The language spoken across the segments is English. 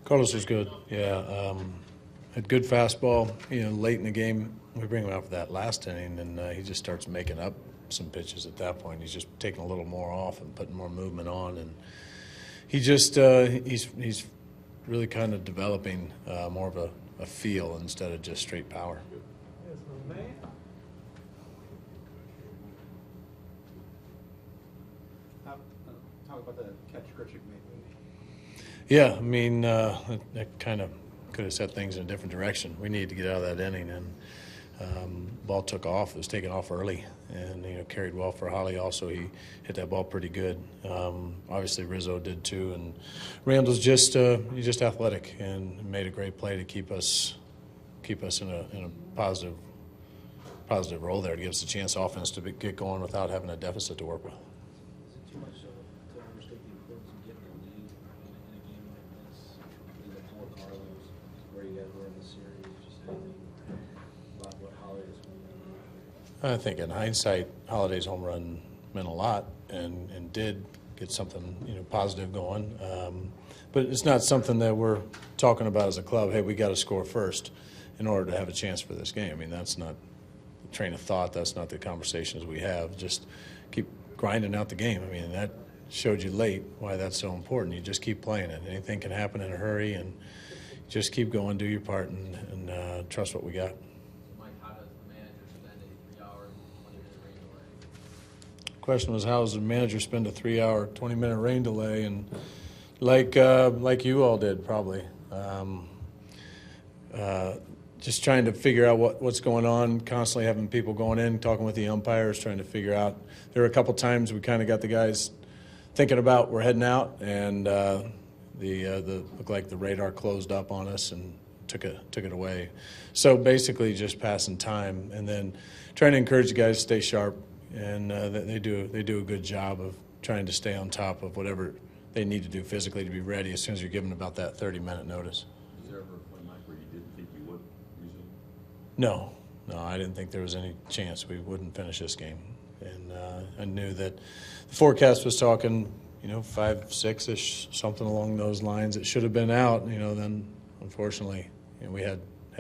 Carlos was good. Yeah, had good fastball. Late in the game, we bring him out for that last inning, and he just starts making up some pitches at that point. He's just taking a little more off and putting more movement on, and he just he's really kind of developing more of a feel instead of just straight power. Talk about the catch Grichuk made. Yeah, I mean, that kind of could have set things in a different direction. We needed to get out of that inning, and ball took off. It was taken off early, and carried well for Holly. Also, he hit that ball pretty good. Obviously, Rizzo did too, and Randall's just he's just athletic and made a great play to keep us in a positive role there, to give us a chance offense to get going without having a deficit to work with. Is it too much to overstate the importance of getting a lead in a game like this? Before Carlos, where you guys were in the series, just anything about what Holiday's home run? I think in hindsight, Holiday's home run meant a lot and did get something positive going. But it's not something that we're talking about as a club. Hey, we got to score first in order to have a chance for this game. I mean, that's not the train of thought. That's not the conversations we have. Just keep grinding out the game. I mean, that showed you late why that's so important. You just keep playing it. Anything can happen in a hurry, and just keep going, do your part, and trust what we got. Mike, how does the manager spend a 3-hour, 20-minute rain delay? Question was, how does the manager spend a 3-hour, 20-minute rain delay? And like you all did, probably. Just trying to figure out what's going on, constantly having people going in, talking with the umpires, trying to figure out. There were a couple times we kind of got the guys thinking about we're heading out, and the looked like the radar closed up on us and took it away. So basically just passing time, and then trying to encourage the guys to stay sharp, and they do a good job of trying to stay on top of whatever they need to do physically to be ready as soon as you're given about that 30-minute notice. Was there ever a point, Mike, where you didn't think you would resume? No, I didn't think there was any chance we wouldn't finish this game. And I knew that the forecast was talking, 5, 6-ish, something along those lines. It should have been out, then unfortunately we had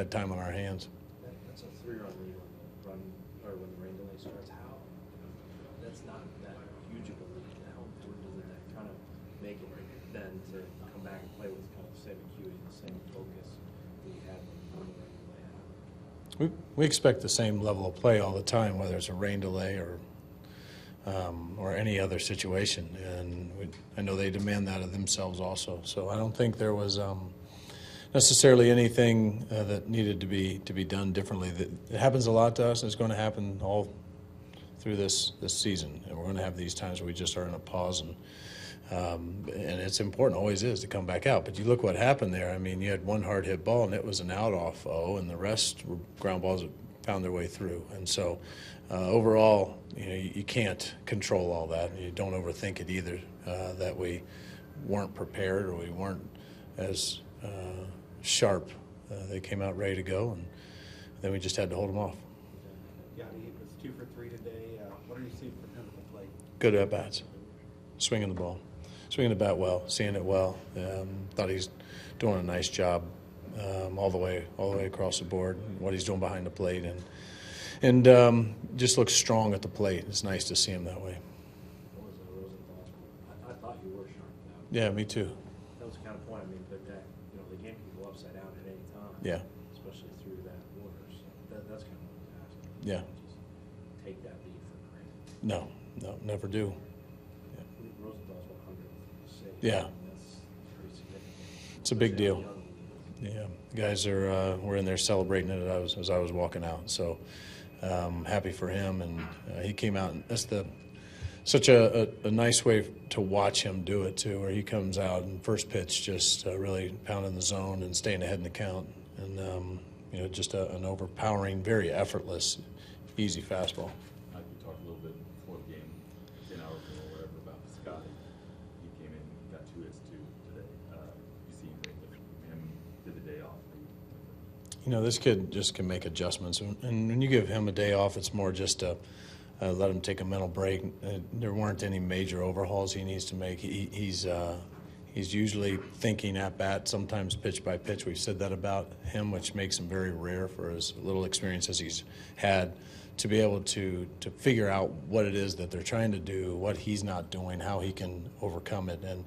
time on our hands. That's a 3-run lead when the rain delay starts. How? That's not that huge of a lead. How important is it to kind of make it then to come back and play with kind of the same acuity, the same focus that you had when the rain delay happened? We expect the same level of play all the time, whether it's a rain delay or any other situation, and I know they demand that of themselves also. So I don't think there was necessarily anything that needed to be done differently. It happens a lot to us, and it's going to happen all through this season, and we're going to have these times where we just are in a pause, and it's important, always is, to come back out. But you look what happened there. I mean, you had one hard hit ball, and it was an out off O, and the rest were ground balls that found their way through. And so overall, you can't control all that. You don't overthink it either, that we weren't prepared or we weren't as sharp. They came out ready to go, and then we just had to hold them off. Yeah, he was 2 for 3 today. What are you seeing from him at the plate? Good at-bats, swinging the ball, swinging the bat well, seeing it well. Thought he's doing a nice job all the way across the board, what he's doing behind the plate, and just looks strong at the plate. It's nice to see him that way. What was Rosenthal's? I thought you were sharp. Yeah, me too. That was the kind of point. I mean, but that the game can go upside down at any time. Yeah. Especially through that order. So that's kind of what I was asking. Yeah. Just take that lead for granted. No, never do. Rosenthal's 100th save. Yeah. That's pretty significant. It's a big deal. Yeah, the guys were in there celebrating it as I was walking out. So happy for him, and he came out. And that's such a nice way to watch him do it too, where he comes out and first pitch just really pounding the zone and staying ahead in the count, and just an overpowering, very effortless, easy fastball. Mike, we talked a little bit before the game, 10 hours ago or whatever, about Scott. He came in, got 2 hits too today. You seen him did the day off? This kid just can make adjustments, and when you give him a day off, it's more just to let him take a mental break. There weren't any major overhauls he needs to make. He's He's usually thinking at bat, sometimes pitch by pitch. We've said that about him, which makes him very rare for as little experience as he's had, to be able to figure out what it is that they're trying to do, what he's not doing, how he can overcome it. And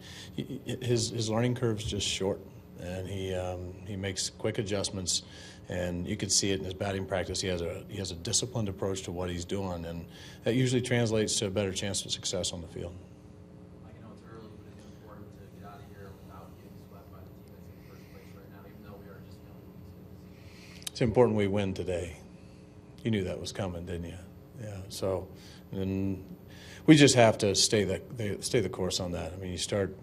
his learning curve's just short, and he makes quick adjustments. And you could see it in his batting practice. He has a disciplined approach to what he's doing, and that usually translates to a better chance of success on the field. I know it's early, but it's important to get out of here without getting swept by the team that's in first place right now, even though we are just young. It's important we win today. You knew that was coming, didn't you? Yeah. So, and we just have to stay the course on that. I mean, you start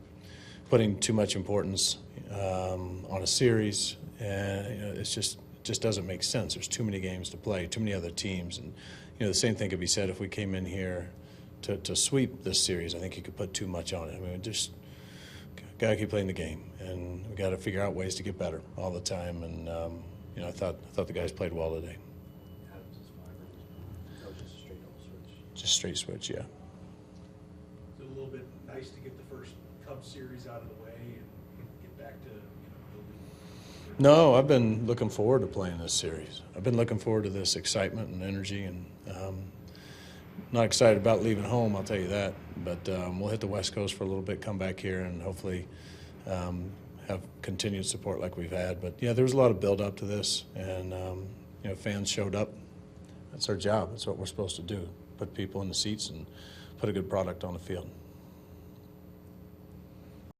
putting too much importance on a series, and it's just doesn't make sense. There's too many games to play, too many other teams, and the same thing could be said if we came in here to sweep this series. I think you could put too much on it. I mean, just gotta keep playing the game, and we got to figure out ways to get better all the time. And I thought the guys played well today. Adams is fine. That was just a straight double switch. Just straight switch, yeah. It's a little bit nice to get the first Cubs series out of the way and get back to building. No, I've been looking forward to playing this series. I've been looking forward to this excitement and energy, and not excited about leaving home, I'll tell you that. But we'll hit the West Coast for a little bit, come back here, and hopefully have continued support like we've had. But, yeah, there was a lot of build-up to this, and, fans showed up. That's our job. That's what we're supposed to do, put people in the seats and put a good product on the field.